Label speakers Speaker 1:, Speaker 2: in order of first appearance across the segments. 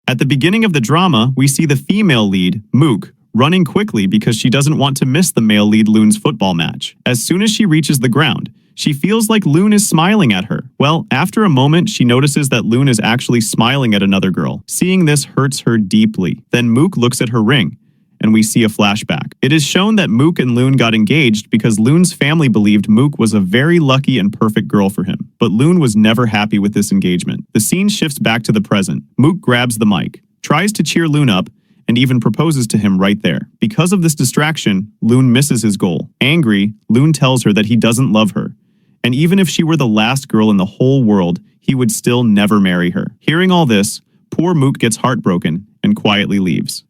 Speaker 1: At the beginning of the drama, we see the female lead, Mook, running quickly because she doesn't want to miss the male lead Loon's football match. As soon as she reaches the ground, she feels like Loon is smiling at her. Well, after a moment, she notices that Loon is actually smiling at another girl. Seeing this hurts her deeply. Then Mook looks at her ring, and we see a flashback. It is shown that Mook and Loon got engaged because Loon's family believed Mook was a very lucky and perfect girl for him. But Loon was never happy with this engagement. The scene shifts back to the present. Mook grabs the mic, tries to cheer Loon up, and even proposes to him right there. Because of this distraction, Loon misses his goal. Angry, Loon tells her that he doesn't love her, and even if she were the last girl in the whole world, he would still never marry her. Hearing all this, poor Mook gets heartbroken and quietly leaves.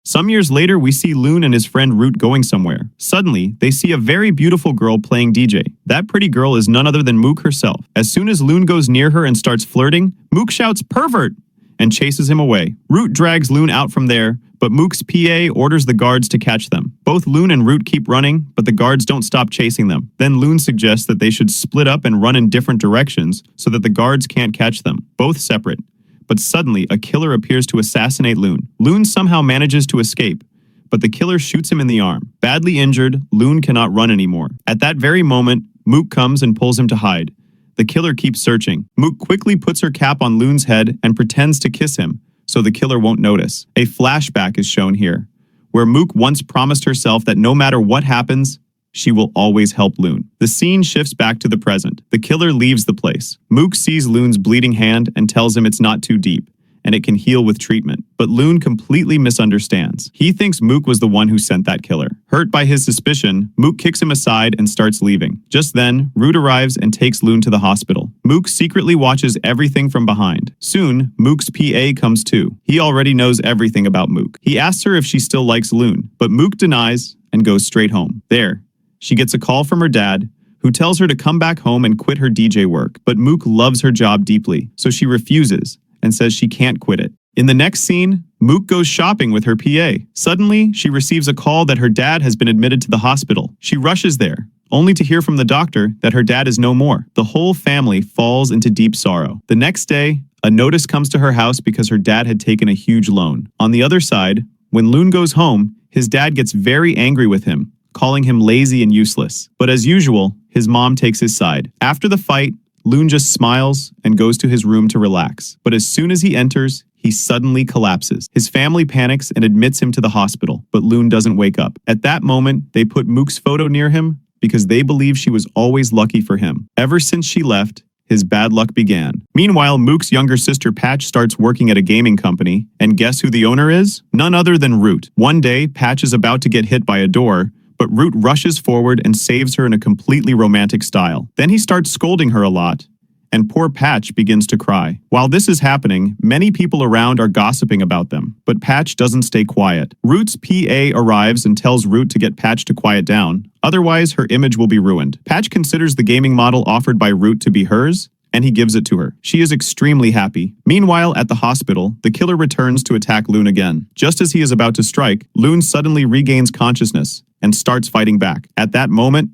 Speaker 1: Some years later, we see Loon and his friend Root going somewhere. Suddenly, they see a very beautiful girl playing DJ. That pretty girl is none other than Mook herself. As soon as Loon goes near her and starts flirting, Mook shouts, "Pervert!" and chases him away. Root drags Loon out from there, but Mook's PA orders the guards to catch them. Both Loon and Root keep running, but the guards don't stop chasing them. Then Loon suggests that they should split up and run in different directions so that the guards can't catch them, both separate. But suddenly, a killer appears to assassinate Loon. Loon somehow manages to escape, but the killer shoots him in the arm. Badly injured, Loon cannot run anymore. At that very moment, Mook comes and pulls him to hide. The killer keeps searching. Mook quickly puts her cap on Loon's head and pretends to kiss him, so the killer won't notice. A flashback is shown here, where Mook once promised herself that no matter what happens, she will always help Loon. The scene shifts back to the present. The killer leaves the place. Mook sees Loon's bleeding hand and tells him it's not too deep, and it can heal with treatment. But Loon completely misunderstands. He thinks Mook was the one who sent that killer. Hurt by his suspicion, Mook kicks him aside and starts leaving. Just then, Root arrives and takes Loon to the hospital. Mook secretly watches everything from behind. Soon, Mook's PA comes too. He already knows everything about Mook. He asks her if she still likes Loon, but Mook denies and goes straight home. There, she gets a call from her dad, who tells her to come back home and quit her DJ work. But Mook loves her job deeply, so she refuses and says she can't quit it. In the next scene, Mook goes shopping with her PA. Suddenly, she receives a call that her dad has been admitted to the hospital. She rushes there, only to hear from the doctor that her dad is no more. The whole family falls into deep sorrow. The next day, a notice comes to her house because her dad had taken a huge loan. On the other side, when Loon goes home, his dad gets very angry with him, calling him lazy and useless. But as usual, his mom takes his side. After the fight, Loon just smiles and goes to his room to relax. But as soon as he enters, he suddenly collapses. His family panics and admits him to the hospital, but Loon doesn't wake up. At that moment, they put Mook's photo near him because they believe she was always lucky for him. Ever since she left, his bad luck began. Meanwhile, Mook's younger sister Patch starts working at a gaming company, and guess who the owner is? None other than Root. One day, Patch is about to get hit by a door, but Root rushes forward and saves her in a completely romantic style. Then he starts scolding her a lot, and poor Patch begins to cry. While this is happening, many people around are gossiping about them, but Patch doesn't stay quiet. Root's PA arrives and tells Root to get Patch to quiet down, otherwise her image will be ruined. Patch considers the gaming model offered by Root to be hers, and he gives it to her. She is extremely happy. Meanwhile, at the hospital, the killer returns to attack Loon again. Just as he is about to strike, Loon suddenly regains consciousness and starts fighting back. At that moment,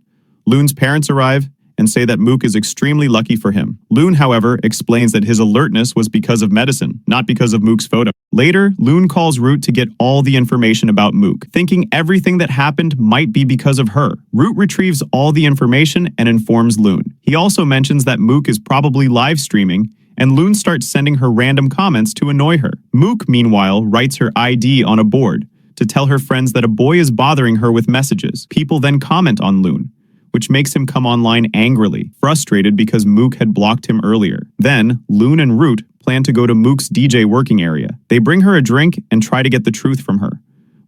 Speaker 1: Loon's parents arrive and say that Mook is extremely lucky for him. Loon, however, explains that his alertness was because of medicine, not because of Mook's photo. Later, Loon calls Root to get all the information about Mook, thinking everything that happened might be because of her. Root retrieves all the information and informs Loon. He also mentions that Mook is probably live streaming, and Loon starts sending her random comments to annoy her. Mook, meanwhile, writes her ID on a board to tell her friends that a boy is bothering her with messages. People then comment on Loon, which makes him come online angrily, frustrated because Mook had blocked him earlier. Then, Loon and Root plan to go to Mook's DJ working area. They bring her a drink and try to get the truth from her,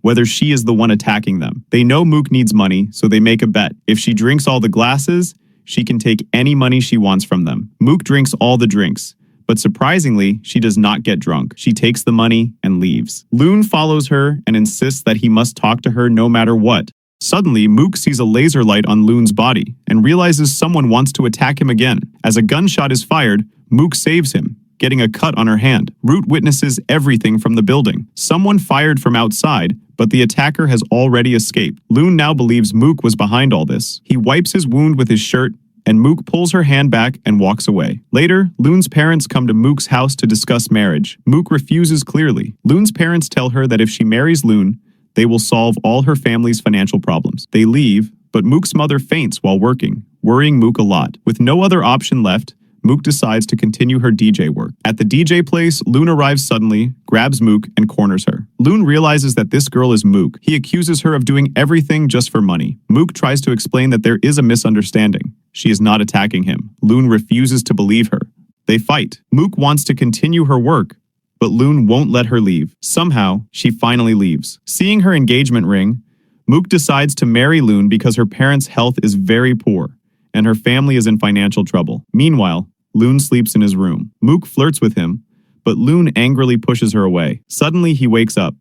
Speaker 1: whether she is the one attacking them. They know Mook needs money, so they make a bet. If she drinks all the glasses, she can take any money she wants from them. Mook drinks all the drinks, but surprisingly, she does not get drunk. She takes the money and leaves. Loon follows her and insists that he must talk to her no matter what. Suddenly, Mook sees a laser light on Loon's body and realizes someone wants to attack him again. As a gunshot is fired, Mook saves him, getting a cut on her hand. Root witnesses everything from the building. Someone fired from outside, but the attacker has already escaped. Loon now believes Mook was behind all this. He wipes his wound with his shirt and Mook pulls her hand back and walks away. Later, Loon's parents come to Mook's house to discuss marriage. Mook refuses clearly. Loon's parents tell her that if she marries Loon, they will solve all her family's financial problems. They leave, but Mook's mother faints while working, worrying Mook a lot. With no other option left, Mook decides to continue her DJ work. At the DJ place, Loon arrives suddenly, grabs Mook, and corners her. Loon realizes that this girl is Mook. He accuses her of doing everything just for money. Mook tries to explain that there is a misunderstanding. She is not attacking him. Loon refuses to believe her. They fight. Mook wants to continue her work, but Loon won't let her leave. Somehow, she finally leaves. Seeing her engagement ring, Mook decides to marry Loon because her parents' health is very poor, and her family is in financial trouble. Meanwhile, Loon sleeps in his room. Mook flirts with him, but Loon angrily pushes her away. Suddenly, he wakes up.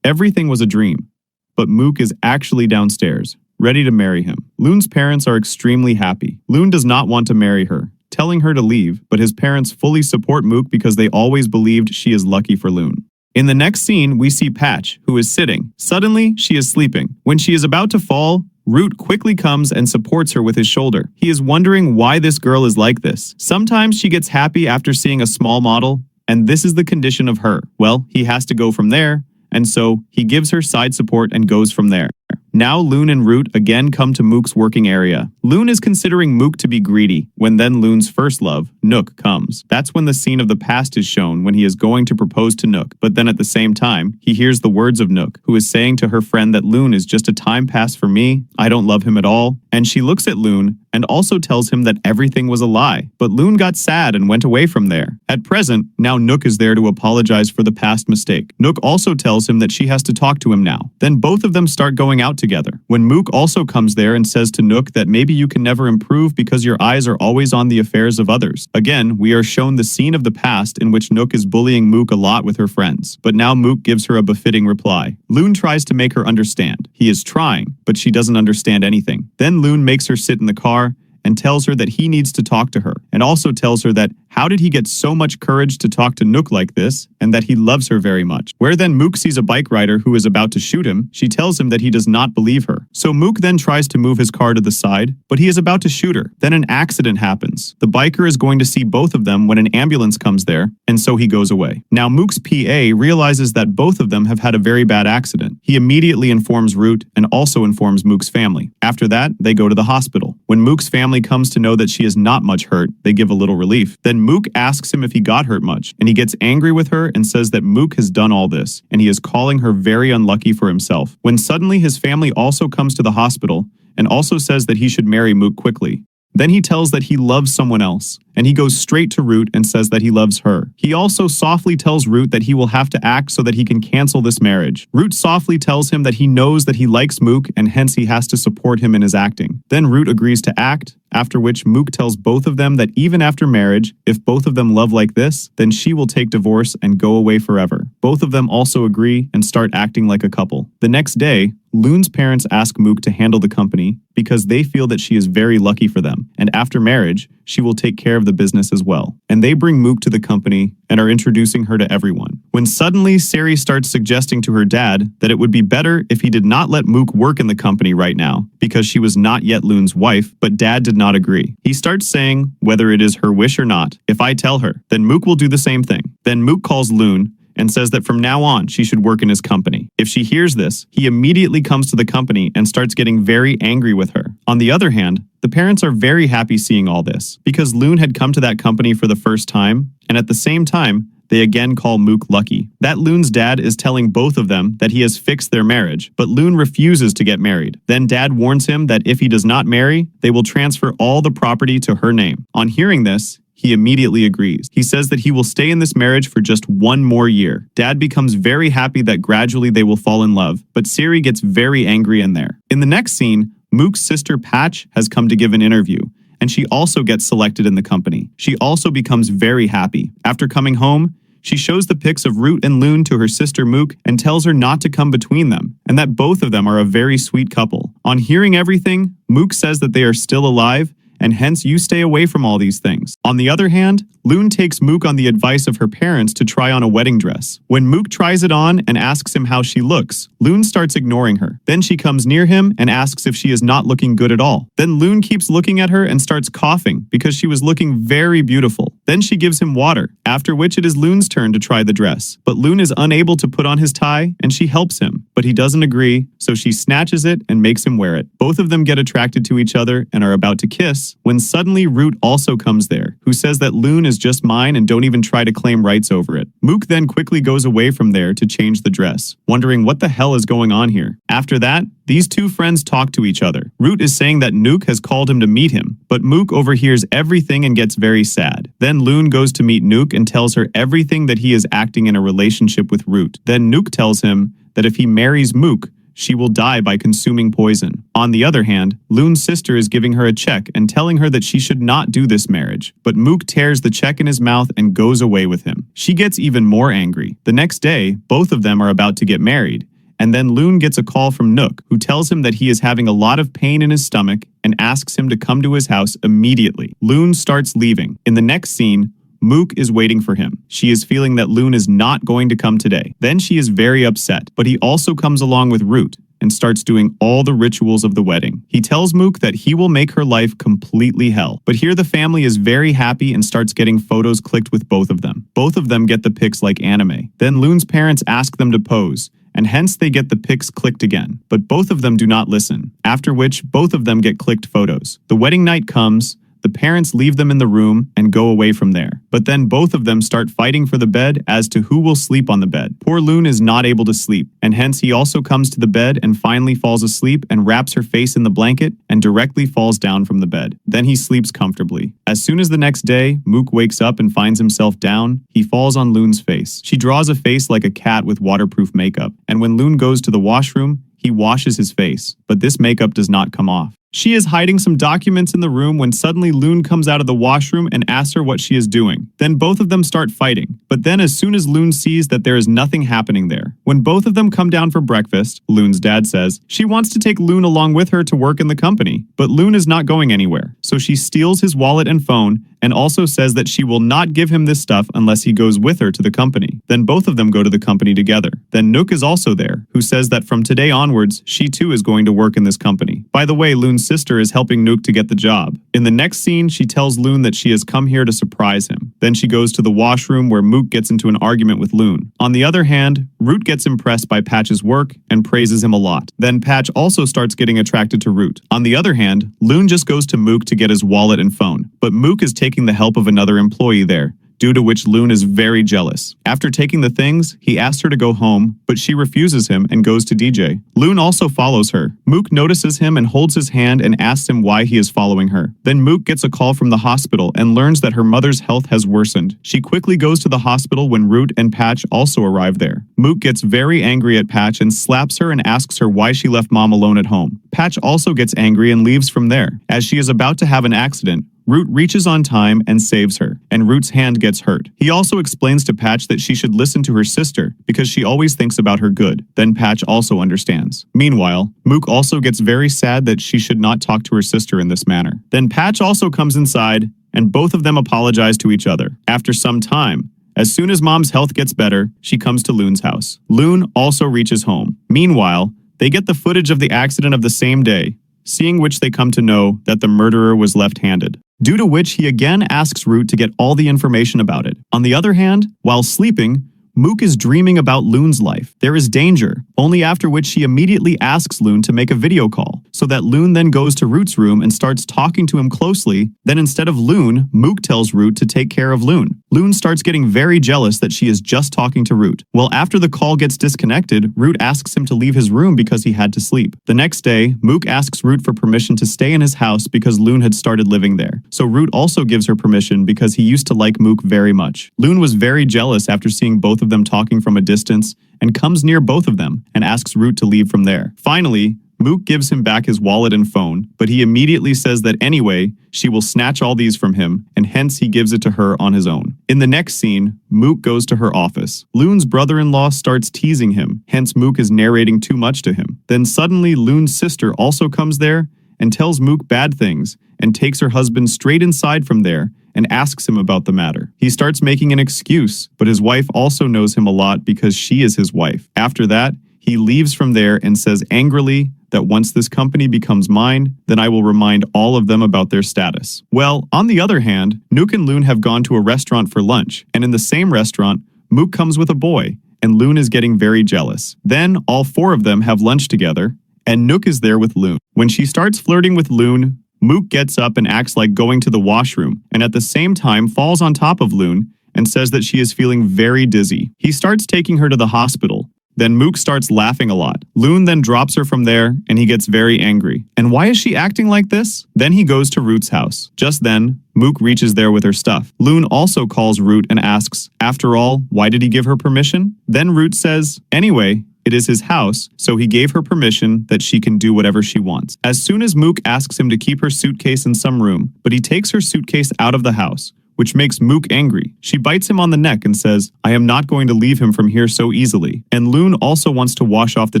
Speaker 1: Everything was a dream, but Mook is actually downstairs, ready to marry him. Loon's parents are extremely happy. Loon does not want to marry her, telling her to leave, but his parents fully support Mook because they always believed she is lucky for Loon. In the next scene, we see Patch, who is sitting. Suddenly, she is sleeping. When she is about to fall, Root quickly comes and supports her with his shoulder. He is wondering why this girl is like this. Sometimes she gets happy after seeing a small model, and this is the condition of her. Well, he has to go from there, and so he gives her side support and goes from there. Now Loon and Root again come to Mook's working area. Loon is considering Mook to be greedy, when then Loon's first love, Nook, comes. That's when the scene of the past is shown when he is going to propose to Nook, but then at the same time, he hears the words of Nook, who is saying to her friend that Loon is just a time pass for me, I don't love him at all, and she looks at Loon and also tells him that everything was a lie, but Loon got sad and went away from there. At present, now Nook is there to apologize for the past mistake. Nook also tells him that she has to talk to him now. Then both of them start going out together. When Mook also comes there and says to Nook that maybe you can never improve because your eyes are always on the affairs of others. Again, we are shown the scene of the past in which Nook is bullying Mook a lot with her friends, but now Mook gives her a befitting reply. Loon tries to make her understand. He is trying, but she doesn't understand anything. Then Loon makes her sit in the car and tells her that he needs to talk to her, and also tells her that how did he get so much courage to talk to Nook like this, and that he loves her very much. Where then Mook sees a bike rider who is about to shoot him, she tells him that he does not believe her. So Mook then tries to move his car to the side, but he is about to shoot her. Then an accident happens. The biker is going to see both of them when an ambulance comes there, and so he goes away. Now Mook's PA realizes that both of them have had a very bad accident. He immediately informs Root and also informs Mook's family. After that, they go to the hospital. When Mook's family comes to know that she is not much hurt, they give a little relief. Then Mook asks him if he got hurt much, and he gets angry with her and says that Mook has done all this, and he is calling her very unlucky for himself. When suddenly his family also comes to the hospital and also says that he should marry Mook quickly. Then he tells that he loves someone else, and he goes straight to Root and says that he loves her. He also softly tells Root that he will have to act so that he can cancel this marriage. Root softly tells him that he knows that he likes Mook and hence he has to support him in his acting. Then Root agrees to act, after which Mook tells both of them that even after marriage, if both of them love like this, then she will take divorce and go away forever. Both of them also agree and start acting like a couple. The next day, Loon's parents ask Mook to handle the company because they feel that she is very lucky for them, and after marriage, she will take care of the business as well. And they bring Mook to the company and are introducing her to everyone. When suddenly Sari starts suggesting to her dad that it would be better if he did not let Mook work in the company right now because she was not yet Loon's wife, but dad did not agree. He starts saying whether it is her wish or not, if I tell her, then Mook will do the same thing. Then Mook calls Loon and says that from now on she should work in his company. If she hears this, he immediately comes to the company and starts getting very angry with her. On the other hand, the parents are very happy seeing all this because Loon had come to that company for the first time, and at the same time, they again call Mook lucky. That Loon's dad is telling both of them that he has fixed their marriage, but Loon refuses to get married. Then dad warns him that if he does not marry, they will transfer all the property to her name. On hearing this, he immediately agrees. He says that he will stay in this marriage for just 1 more year. Dad becomes very happy that gradually they will fall in love, but Sari gets very angry in there. In the next scene, Mook's sister Patch has come to give an interview, and she also gets selected in the company. She also becomes very happy. After coming home, she shows the pics of Root and Loon to her sister Mook and tells her not to come between them, and that both of them are a very sweet couple. On hearing everything, Mook says that they are still alive, and hence you stay away from all these things. On the other hand, Loon takes Mook on the advice of her parents to try on a wedding dress. When Mook tries it on and asks him how she looks, Loon starts ignoring her. Then she comes near him and asks if she is not looking good at all. Then Loon keeps looking at her and starts coughing because she was looking very beautiful. Then she gives him water, after which it is Loon's turn to try the dress. But Loon is unable to put on his tie and she helps him, but he doesn't agree, so she snatches it and makes him wear it. Both of them get attracted to each other and are about to kiss when suddenly Root also comes there, who says that Loon is just mine and don't even try to claim rights over it. Mook then quickly goes away from there to change the dress, wondering what the hell is going on here. After that, these two friends talk to each other. Root is saying that Nook has called him to meet him, but Mook overhears everything and gets very sad. Then Loon goes to meet Nook and tells her everything that he is acting in a relationship with Root. Then Nook tells him that if he marries Mook, she will die by consuming poison. On the other hand, Loon's sister is giving her a check and telling her that she should not do this marriage, but Mook tears the check in his mouth and goes away with him. She gets even more angry. The next day, both of them are about to get married, and then Loon gets a call from Nook, who tells him that he is having a lot of pain in his stomach and asks him to come to his house immediately. Loon starts leaving. In the next scene, Mook is waiting for him. She is feeling that Loon is not going to come today. Then she is very upset, but he also comes along with Root and starts doing all the rituals of the wedding. He tells Mook that he will make her life completely hell. But here the family is very happy and starts getting photos clicked with both of them. Both of them get the pics like anime. Then Loon's parents ask them to pose, and hence they get the pics clicked again. But both of them do not listen, after which both of them get clicked photos. The wedding night comes. The parents leave them in the room and go away from there. But then both of them start fighting for the bed as to who will sleep on the bed. Poor Loon is not able to sleep, and hence he also comes to the bed and finally falls asleep and wraps her face in the blanket and directly falls down from the bed. Then he sleeps comfortably. As soon as the next day, Mook wakes up and finds himself down, he falls on Loon's face. She draws a face like a cat with waterproof makeup, and when Loon goes to the washroom, he washes his face, but this makeup does not come off. She is hiding some documents in the room when suddenly Loon comes out of the washroom and asks her what she is doing. Then both of them start fighting. But then as soon as Loon sees that there is nothing happening there, when both of them come down for breakfast, Loon's dad says she wants to take Loon along with her to work in the company. But Loon is not going anywhere, so she steals his wallet and phone and also says that she will not give him this stuff unless he goes with her to the company. Then both of them go to the company together. Then Nook is also there, who says that from today onwards, she too is going to work in this company. By the way, Loon's sister is helping Nook to get the job. In the next scene, she tells Loon that she has come here to surprise him. Then she goes to the washroom where Mook gets into an argument with Loon. On the other hand, Root gets impressed by Patch's work and praises him a lot. Then Patch also starts getting attracted to Root. On the other hand, Loon just goes to Mook to get his wallet and phone, but Mook is taking the help of another employee there, due to which Loon is very jealous. After taking the things, he asks her to go home, but she refuses him and goes to DJ. Loon also follows her. Mook notices him and holds his hand and asks him why he is following her. Then Mook gets a call from the hospital and learns that her mother's health has worsened. She quickly goes to the hospital when Root and Patch also arrive there. Mook gets very angry at Patch and slaps her and asks her why she left Mom alone at home. Patch also gets angry and leaves from there. As she is about to have an accident, Root reaches on time and saves her, and Root's hand gets hurt. He also explains to Patch that she should listen to her sister because she always thinks about her good. Then Patch also understands. Meanwhile, Mook also gets very sad that she should not talk to her sister in this manner. Then Patch also comes inside, and both of them apologize to each other. After some time, as soon as Mom's health gets better, she comes to Loon's house. Loon also reaches home. Meanwhile, they get the footage of the accident of the same day, seeing which they come to know that the murderer was left-handed. Due to which he again asks Root to get all the information about it. On the other hand, while sleeping, Mook is dreaming about Loon's life. There is danger, only after which she immediately asks Loon to make a video call, so that Loon then goes to Root's room and starts talking to him closely. Then instead of Loon, Mook tells Root to take care of Loon. Loon starts getting very jealous that she is just talking to Root. Well, after the call gets disconnected, Root asks him to leave his room because he had to sleep. The next day, Mook asks Root for permission to stay in his house because Loon had started living there. So Root also gives her permission because he used to like Mook very much. Loon was very jealous after seeing both of them talking from a distance and comes near both of them and asks Root to leave from there. Finally, Mook gives him back his wallet and phone, but he immediately says that anyway, she will snatch all these from him, and hence he gives it to her on his own. In the next scene, Mook goes to her office. Loon's brother-in-law starts teasing him, hence Mook is narrating too much to him. Then suddenly Loon's sister also comes there and tells Mook bad things and takes her husband straight inside from there and asks him about the matter. He starts making an excuse, but his wife also knows him a lot because she is his wife. After that, he leaves from there and says angrily that once this company becomes mine, then I will remind all of them about their status. Well, on the other hand, Nook and Loon have gone to a restaurant for lunch, and in the same restaurant, Mook comes with a boy, and Loon is getting very jealous. Then, all four of them have lunch together, and Nook is there with Loon. When she starts flirting with Loon, Mook gets up and acts like going to the washroom, and at the same time falls on top of Loon and says that she is feeling very dizzy. He starts taking her to the hospital. Then Mook starts laughing a lot. Loon then drops her from there, and he gets very angry. And why is she acting like this? Then he goes to Root's house. Just then, Mook reaches there with her stuff. Loon also calls Root and asks, after all, why did he give her permission? Then Root says, anyway, it is his house, so he gave her permission that she can do whatever she wants. As soon as Mook asks him to keep her suitcase in some room, but he takes her suitcase out of the house, which makes Mook angry. She bites him on the neck and says, I am not going to leave him from here so easily. And Loon also wants to wash off the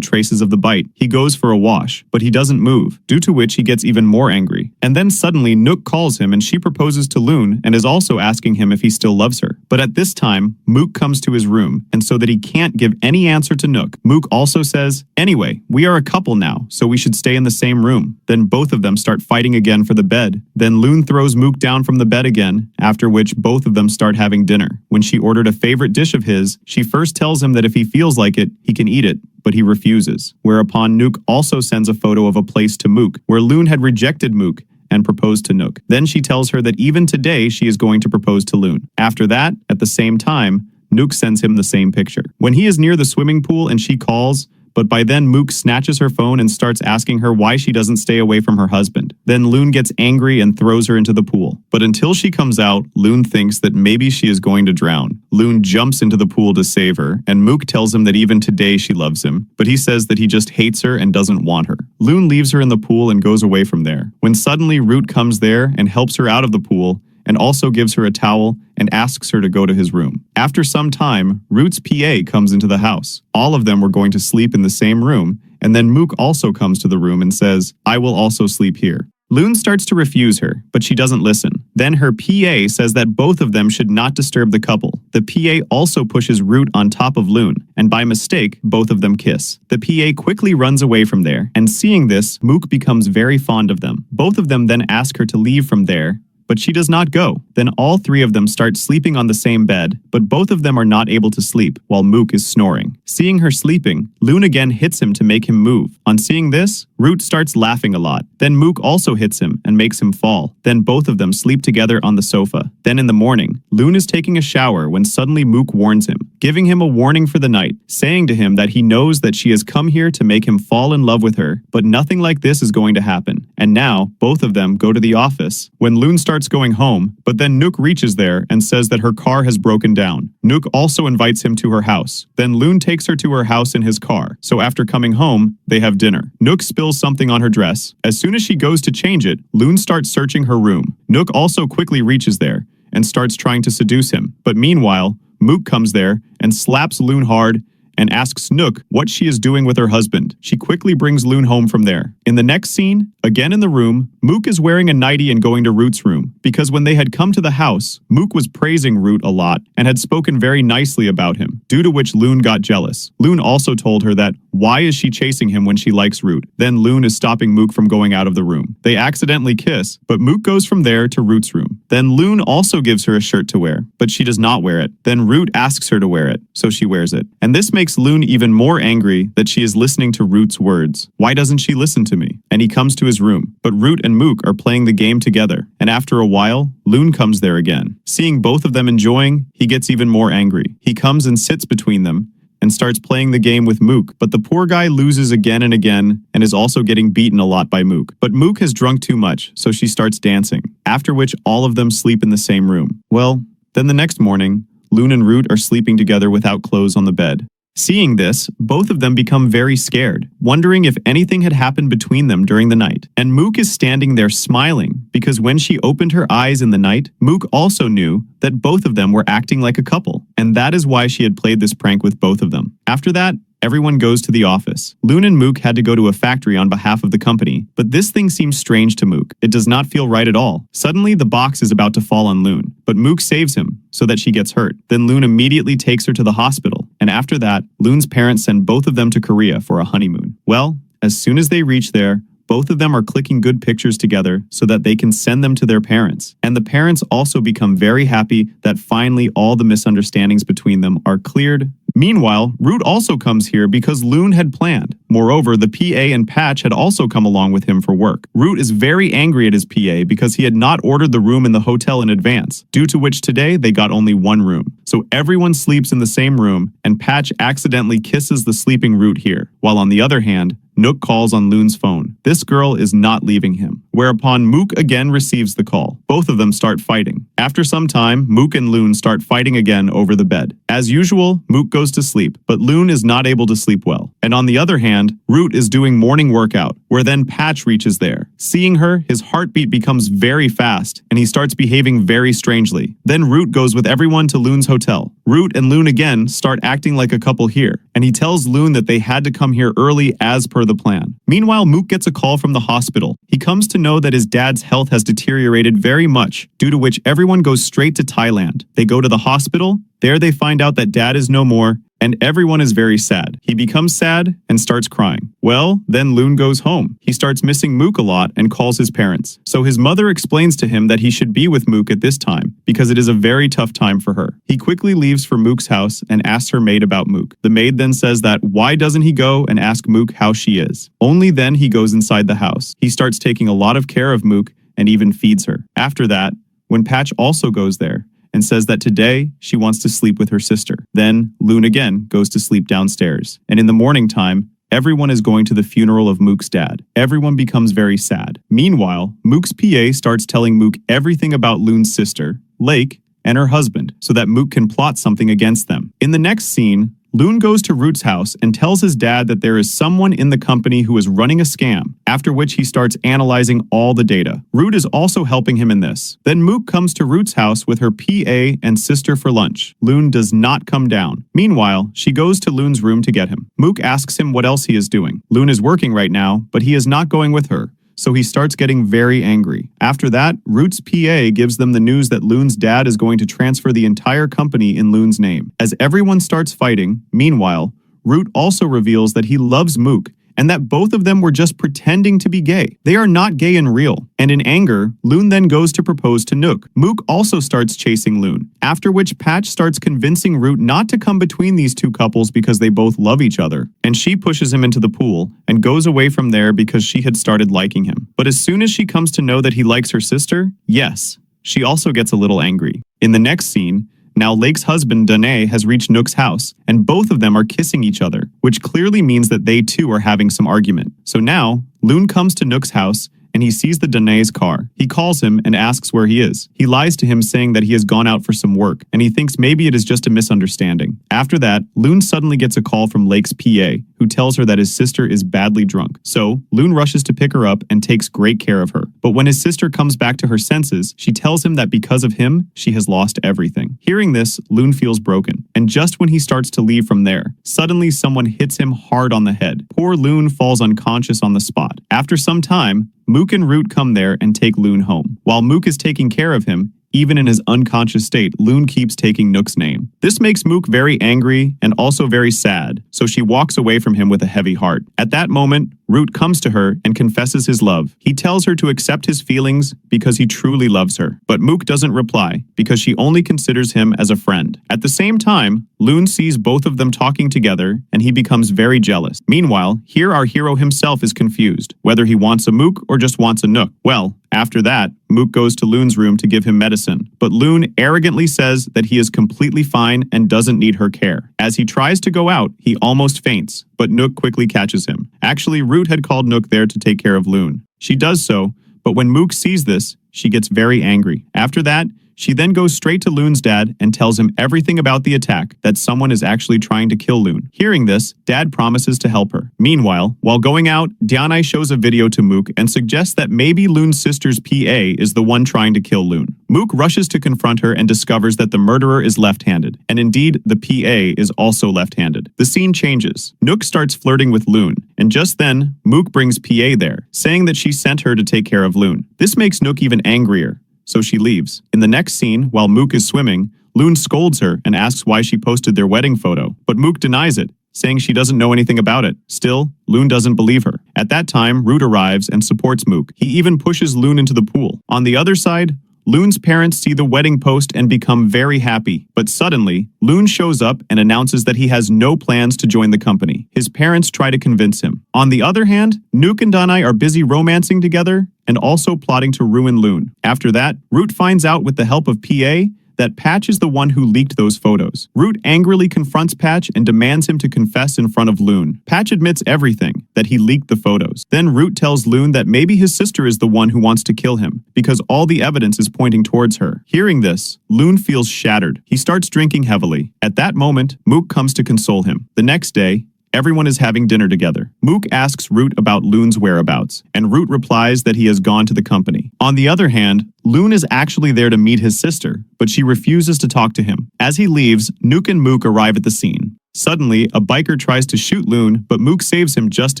Speaker 1: traces of the bite. He goes for a wash, but he doesn't move, due to which he gets even more angry. And then suddenly Nook calls him and she proposes to Loon and is also asking him if he still loves her. But at this time, Mook comes to his room, and so that he can't give any answer to Nook, Mook also says, anyway, we are a couple now, so we should stay in the same room. Then both of them start fighting again for the bed. Then Loon throws Mook down from the bed again, after which both of them start having dinner. When she ordered a favorite dish of his, she first tells him that if he feels like it, he can eat it, but he refuses. Whereupon Nook also sends a photo of a place to Mook, where Loon had rejected Mook and proposed to Nook. Then she tells her that even today she is going to propose to Loon. After that, at the same time, Nook sends him the same picture. When he is near the swimming pool and she calls, but by then Mook snatches her phone and starts asking her why she doesn't stay away from her husband. Then Loon gets angry and throws her into the pool. But until she comes out, Loon thinks that maybe she is going to drown. Loon jumps into the pool to save her, and Mook tells him that even today she loves him, but he says that he just hates her and doesn't want her. Loon leaves her in the pool and goes away from there. When suddenly Root comes there and helps her out of the pool, and also gives her a towel and asks her to go to his room. After some time, Root's PA comes into the house. All of them were going to sleep in the same room, and then Mook also comes to the room and says, I will also sleep here. Loon starts to refuse her, but she doesn't listen. Then her PA says that both of them should not disturb the couple. The PA also pushes Root on top of Loon, and by mistake, both of them kiss. The PA quickly runs away from there, and seeing this, Mook becomes very fond of them. Both of them then ask her to leave from there, but she does not go. Then all three of them start sleeping on the same bed, but both of them are not able to sleep, while Mook is snoring. Seeing her sleeping, Loon again hits him to make him move. On seeing this, Root starts laughing a lot. Then Mook also hits him and makes him fall. Then both of them sleep together on the sofa. Then in the morning, Loon is taking a shower when suddenly Mook warns him, giving him a warning for the night, saying to him that he knows that she has come here to make him fall in love with her, but nothing like this is going to happen. And now, both of them go to the office. When Loon starts going home, but then Nook reaches there and says that her car has broken down. Nook also invites him to her house. Then Loon takes her to her house in his car. So after coming home, they have dinner. Nook spills something on her dress. As soon as she goes to change it, Loon starts searching her room. Nook also quickly reaches there and starts trying to seduce him. But meanwhile, Mook comes there and slaps Loon hard and asks Nook what she is doing with her husband. She quickly brings Loon home from there. In the next scene, again in the room, Mook is wearing a nightie and going to Root's room, because when they had come to the house, Mook was praising Root a lot and had spoken very nicely about him, due to which Loon got jealous. Loon also told her that why is she chasing him when she likes Root? Then Loon is stopping Mook from going out of the room. They accidentally kiss, but Mook goes from there to Root's room. Then Loon also gives her a shirt to wear, but she does not wear it. Then Root asks her to wear it, so she wears it. And this makes Loon even more angry that she is listening to Root's words. Why doesn't she listen to me? And he comes to his room, but Root and Mook are playing the game together, and after a while, Loon comes there again. Seeing both of them enjoying, he gets even more angry. He comes and sits between them, and starts playing the game with Mook, but the poor guy loses again and again and is also getting beaten a lot by Mook. But Mook has drunk too much, so she starts dancing, after which all of them sleep in the same room. Well, then the next morning, Loon and Root are sleeping together without clothes on the bed. Seeing this, both of them become very scared, wondering if anything had happened between them during the night. And Mook is standing there smiling, because when she opened her eyes in the night, Mook also knew that both of them were acting like a couple, and that is why she had played this prank with both of them. After that, everyone goes to the office. Loon and Mook had to go to a factory on behalf of the company, but this thing seems strange to Mook. It does not feel right at all. Suddenly, the box is about to fall on Loon, but Mook saves him so that she gets hurt. Then Loon immediately takes her to the hospital, and after that, Loon's parents send both of them to Korea for a honeymoon. Well, as soon as they reach there, both of them are clicking good pictures together so that they can send them to their parents. And the parents also become very happy that finally all the misunderstandings between them are cleared. Meanwhile, Root also comes here because Loon had planned. Moreover, the PA and Patch had also come along with him for work. Root is very angry at his PA because he had not ordered the room in the hotel in advance, due to which today they got only one room. So everyone sleeps in the same room, and Patch accidentally kisses the sleeping Root here, while on the other hand, Nook calls on Loon's phone. This girl is not leaving him. Whereupon Mook again receives the call. Both of them start fighting. After some time, Mook and Loon start fighting again over the bed. As usual, Mook goes to sleep, but Loon is not able to sleep well. And on the other hand, Root is doing morning workout, where then Patch reaches there. Seeing her, his heartbeat becomes very fast, and he starts behaving very strangely. Then Root goes with everyone to Loon's hotel. Root and Loon again start acting like a couple here, and he tells Loon that they had to come here early as per the plan. Meanwhile, Mook gets a call from the hospital. He comes to know that his dad's health has deteriorated very much, due to which everyone goes straight to Thailand. They go to the hospital. There they find out that dad is no more, and everyone is very sad. He becomes sad and starts crying. Well, then Loon goes home. He starts missing Mook a lot and calls his parents. So his mother explains to him that he should be with Mook at this time, because it is a very tough time for her. He quickly leaves for Mook's house and asks her maid about Mook. The maid then says that why doesn't he go and ask Mook how she is? Only then he goes inside the house. He starts taking a lot of care of Mook and even feeds her. After that, when Patch also goes there, and says that today she wants to sleep with her sister. Then Loon again goes to sleep downstairs. And in the morning time, everyone is going to the funeral of Mook's dad. Everyone becomes very sad. Meanwhile, Mook's PA starts telling Mook everything about Loon's sister, Lake, and her husband, so that Mook can plot something against them. In the next scene, Loon goes to Root's house and tells his dad that there is someone in the company who is running a scam, after which he starts analyzing all the data. Root is also helping him in this. Then Mook comes to Root's house with her PA and sister for lunch. Loon does not come down. Meanwhile, she goes to Loon's room to get him. Mook asks him what else he is doing. Loon is working right now, but he is not going with her. So he starts getting very angry. After that, Root's PA gives them the news that Loon's dad is going to transfer the entire company in Loon's name. As everyone starts fighting, meanwhile, Root also reveals that he loves Mook and that both of them were just pretending to be gay. They are not gay in real. And in anger, Loon then goes to propose to Nook. Mook also starts chasing Loon, after which Patch starts convincing Root not to come between these two couples because they both love each other. And she pushes him into the pool and goes away from there because she had started liking him. But as soon as she comes to know that he likes her sister, yes, she also gets a little angry. In the next scene, now Lake's husband, Danae, has reached Nook's house, and both of them are kissing each other, which clearly means that they too are having some argument. So now, Loon comes to Nook's house, and he sees the Danae's car. He calls him and asks where he is. He lies to him saying that he has gone out for some work, and he thinks maybe it is just a misunderstanding. After that, Loon suddenly gets a call from Lake's PA, who tells her that his sister is badly drunk. So, Loon rushes to pick her up and takes great care of her. But when his sister comes back to her senses, she tells him that because of him, she has lost everything. Hearing this, Loon feels broken. And just when he starts to leave from there, suddenly someone hits him hard on the head. Poor Loon falls unconscious on the spot. After some time, Mook and Root come there and take Loon home. While Mook is taking care of him, even in his unconscious state, Loon keeps taking Nook's name. This makes Mook very angry and also very sad, so she walks away from him with a heavy heart. At that moment, Root comes to her and confesses his love. He tells her to accept his feelings because he truly loves her. But Mook doesn't reply because she only considers him as a friend. At the same time, Loon sees both of them talking together and he becomes very jealous. Meanwhile, here our hero himself is confused, whether he wants a Mook or just wants a Nook. Well, after that, Mook goes to Loon's room to give him medicine, but Loon arrogantly says that he is completely fine and doesn't need her care. As he tries to go out, he almost faints, but Nook quickly catches him. Actually, Root had called Nook there to take care of Loon. She does so, but when Mook sees this, she gets very angry. After that, She then goes straight to Loon's dad and tells him everything about the attack, that someone is actually trying to kill Loon. Hearing this, Dad promises to help her. Meanwhile, while going out, Dianai shows a video to Mook and suggests that maybe Loon's sister's PA is the one trying to kill Loon. Mook rushes to confront her and discovers that the murderer is left-handed, and indeed, the PA is also left-handed. The scene changes. Nook starts flirting with Loon, and just then, Mook brings PA there, saying that she sent her to take care of Loon. This makes Nook even angrier, so she leaves. In the next scene, while Mook is swimming, Loon scolds her and asks why she posted their wedding photo, but Mook denies it, saying she doesn't know anything about it. Still, Loon doesn't believe her. At that time, Root arrives and supports Mook. He even pushes Loon into the pool. On the other side, Loon's parents see the wedding post and become very happy, but suddenly, Loon shows up and announces that he has no plans to join the company. His parents try to convince him. On the other hand, Nook and Dianai are busy romancing together and also plotting to ruin Loon. After that, Root finds out with the help of PA that Patch is the one who leaked those photos. Root angrily confronts Patch and demands him to confess in front of Loon. Patch admits everything, that he leaked the photos. Then Root tells Loon that maybe his sister is the one who wants to kill him, because all the evidence is pointing towards her. Hearing this, Loon feels shattered. He starts drinking heavily. At that moment, Mook comes to console him. The next day, everyone is having dinner together. Mook asks Root about Loon's whereabouts, and Root replies that he has gone to the company. On the other hand, Loon is actually there to meet his sister, but she refuses to talk to him. As he leaves, Nook and Mook arrive at the scene. Suddenly, a biker tries to shoot Loon, but Mook saves him just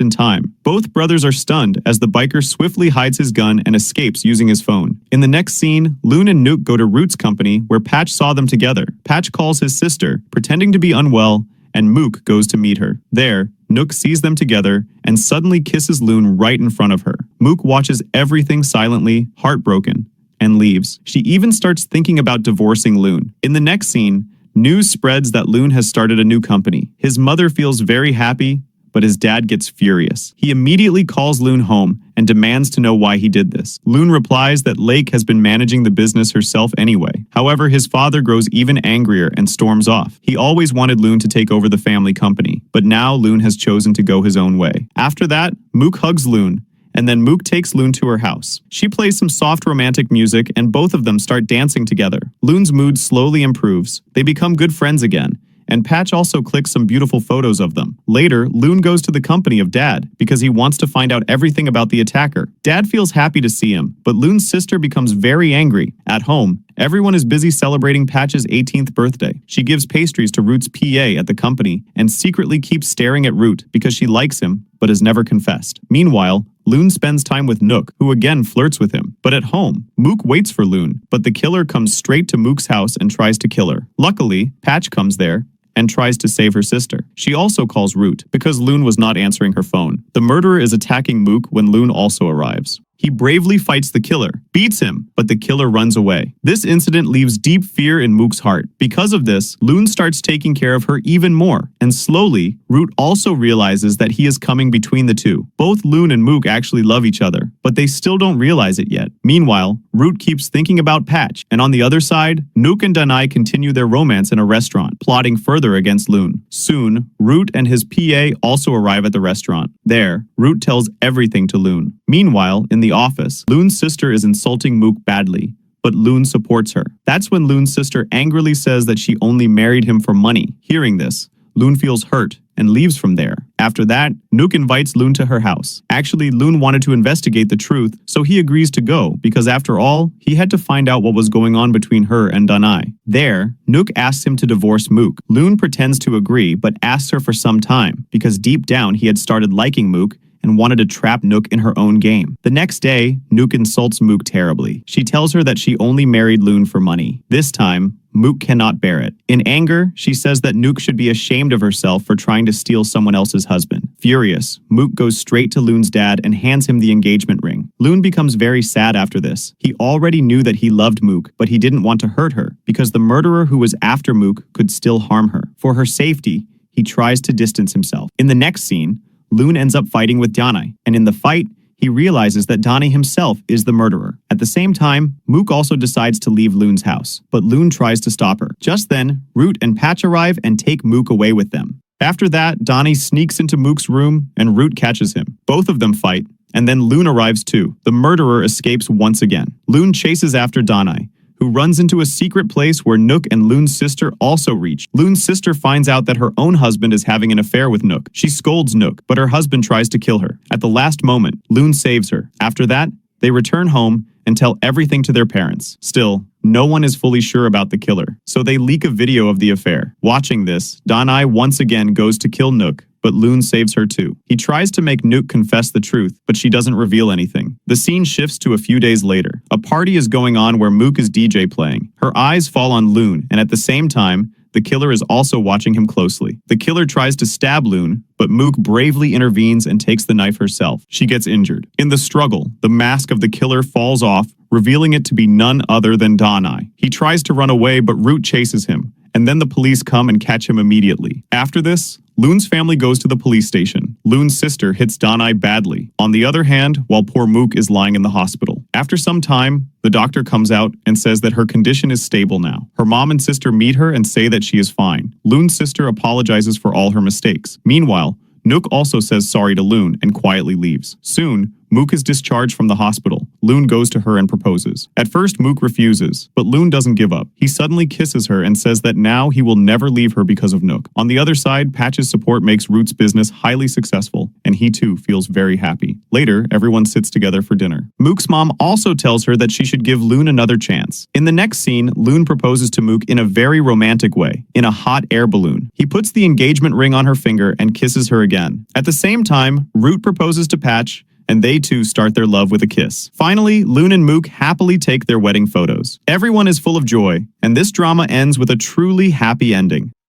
Speaker 1: in time. Both brothers are stunned as the biker swiftly hides his gun and escapes using his phone. In the next scene, Loon and Nook go to Root's company where Patch saw them together. Patch calls his sister, pretending to be unwell, and Mook goes to meet her. There, Nook sees them together and suddenly kisses Loon right in front of her. Mook watches everything silently, heartbroken, and leaves. She even starts thinking about divorcing Loon. In the next scene, news spreads that Loon has started a new company. His mother feels very happy, but his dad gets furious. He immediately calls Loon home and demands to know why he did this. Loon replies that Lake has been managing the business herself anyway. However, his father grows even angrier and storms off. He always wanted Loon to take over the family company, but now Loon has chosen to go his own way. After that, Mook hugs Loon, and then Mook takes Loon to her house. She plays some soft romantic music, and both of them start dancing together. Loon's mood slowly improves. They become good friends again, and Patch also clicks some beautiful photos of them. Later, Loon goes to the company of Dad because he wants to find out everything about the attacker. Dad feels happy to see him, but Loon's sister becomes very angry. At home, everyone is busy celebrating Patch's 18th birthday. She gives pastries to Root's PA at the company and secretly keeps staring at Root because she likes him but has never confessed. Meanwhile, Loon spends time with Nook, who again flirts with him. But at home, Mook waits for Loon, but the killer comes straight to Mook's house and tries to kill her. Luckily, Patch comes there and tries to save her sister. She also calls Root because Loon was not answering her phone. The murderer is attacking Mook when Loon also arrives. He bravely fights the killer, beats him, but the killer runs away. This incident leaves deep fear in Mook's heart. Because of this, Loon starts taking care of her even more, and slowly, Root also realizes that he is coming between the two. Both Loon and Mook actually love each other, but they still don't realize it yet. Meanwhile, Root keeps thinking about Patch, and on the other side, Nook and Dianai continue their romance in a restaurant, plotting further against Loon. Soon, Root and his PA also arrive at the restaurant. There, Root tells everything to Loon. Meanwhile, in the office, Loon's sister is insulting Mook badly, but Loon supports her. That's when Loon's sister angrily says that she only married him for money. Hearing this, Loon feels hurt and leaves from there. After that, Nook invites Loon to her house. Actually, Loon wanted to investigate the truth, so he agrees to go, because after all, he had to find out what was going on between her and Dianai. There, Nook asks him to divorce Mook. Loon pretends to agree, but asks her for some time, because deep down he had started liking Mook and wanted to trap Nook in her own game. The next day, Nook insults Mook terribly. She tells her that she only married Loon for money. This time, Mook cannot bear it. In anger, she says that Nook should be ashamed of herself for trying to steal someone else's husband. Furious, Mook goes straight to Loon's dad and hands him the engagement ring. Loon becomes very sad after this. He already knew that he loved Mook, but he didn't want to hurt her, because the murderer who was after Mook could still harm her. For her safety, he tries to distance himself. In the next scene, Loon ends up fighting with Dianai, and in the fight, he realizes that Dianai himself is the murderer. At the same time, Mook also decides to leave Loon's house, but Loon tries to stop her. Just then, Root and Patch arrive and take Mook away with them. After that, Dianai sneaks into Mook's room and Root catches him. Both of them fight, and then Loon arrives too. The murderer escapes once again. Loon chases after Dianai, who runs into a secret place where Nook and Loon's sister also reach. Loon's sister finds out that her own husband is having an affair with Nook. She scolds Nook, but her husband tries to kill her. At the last moment, Loon saves her. After that, they return home and tell everything to their parents. Still, no one is fully sure about the killer, so they leak a video of the affair. Watching this, Danai once again goes to kill Nook, but Loon saves her too. He tries to make Nook confess the truth, but she doesn't reveal anything. The scene shifts to a few days later. A party is going on where Mook is DJ playing. Her eyes fall on Loon, and at the same time, the killer is also watching him closely. The killer tries to stab Loon, but Mook bravely intervenes and takes the knife herself. She gets injured. In the struggle, the mask of the killer falls off, revealing it to be none other than Danai. He tries to run away, but Root chases him, and then the police come and catch him immediately. After this, Loon's family goes to the police station. Loon's sister hits Danai badly, on the other hand, while poor Mook is lying in the hospital. After some time, the doctor comes out and says that her condition is stable now. Her mom and sister meet her and say that she is fine. Loon's sister apologizes for all her mistakes. Meanwhile, Nook also says sorry to Loon and quietly leaves. Soon, Mook is discharged from the hospital. Loon goes to her and proposes. At first, Mook refuses, but Loon doesn't give up. He suddenly kisses her and says that now he will never leave her because of Nook. On the other side, Patch's support makes Root's business highly successful, and he too feels very happy. Later, everyone sits together for dinner. Mook's mom also tells her that she should give Loon another chance. In the next scene, Loon proposes to Mook in a very romantic way, in a hot air balloon. He puts the engagement ring on her finger and kisses her again. At the same time, Root proposes to Patch, and they too start their love with a kiss. Finally, Loon and Mook happily take their wedding photos. Everyone is full of joy, and this drama ends with a truly happy ending.